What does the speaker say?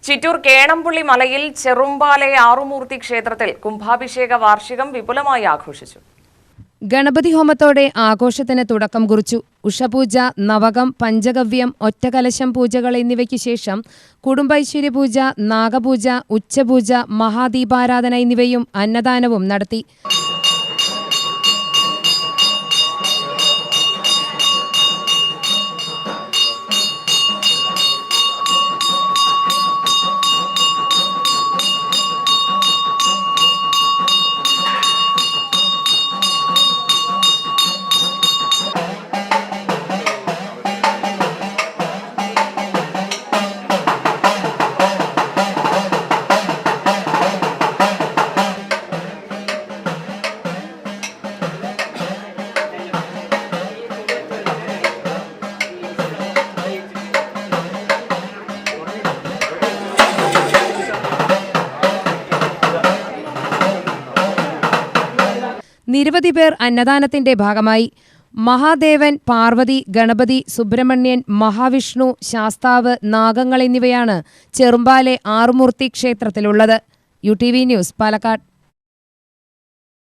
ചിറ്റൂർ കേണംപുള്ളി മലയിൽ ചെറുമ്പാലെ ആറുമൂർത്തി ക്ഷേത്രത്തിൽ കുംഭാഭിഷേക വാർഷികം വിപുലമായി ആഘോഷിച്ചു. ഗണപതി ഹോമത്തോടെ ആഘോഷത്തിന് തുടക്കം കുറിച്ചു. ഉഷപൂജ, നവകം, പഞ്ചഗവ്യം, ഒറ്റകലശം പൂജകൾ എന്നിവയ്ക്ക് ശേഷം കുടുംബൈശ്വര്യ പൂജ, നാഗപൂജ, ഉച്ചപൂജ, മഹാദീപാരാധന എന്നിവയും അന്നദാനവും നടത്തി. നിരവധി പേർ അന്നദാനത്തിന്റെ ഭാഗമായി. മഹാദേവൻ, പാർവതി, ഗണപതി, സുബ്രഹ്മണ്യൻ, മഹാവിഷ്ണു, ശാസ്താവ്, നാഗങ്ങൾ എന്നിവയാണ് ചെറുമ്പാലെ ആറുമൂർത്തി ക്ഷേത്രത്തിലുള്ളത്. UTV news, Palakkad.